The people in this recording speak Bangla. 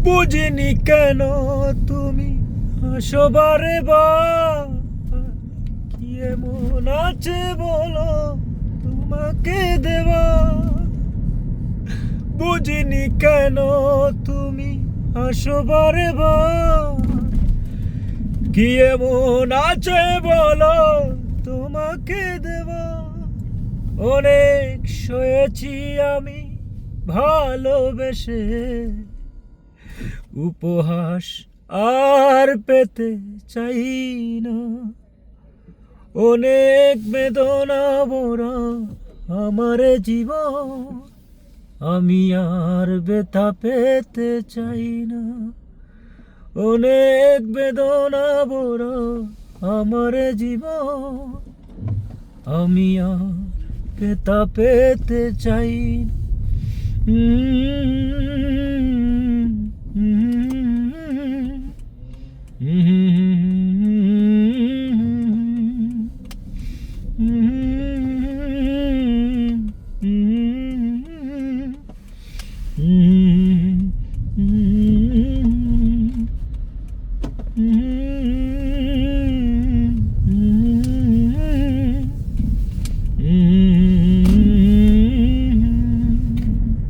বুঝিনি কেন তুমি আসো বারে বার, কি এমন আছে বলো তোমাকে দেওয়া। বুঝিনি কেন তুমি আসো বারে বার, কি এমন আছে বলো তোমাকে দেওয়া। অনেক সয়েছি আমি ভালোবেসে, উপহাস আর পেতে চাই না। অনেক বেদনা ভরা আমার জীবন, আমি আর ব্যথা পেতে চাই না। অনেক বেদনা ভরা আমার জীবন, আমি আর ব্যথা পেতে চাই না। Mm-hmm.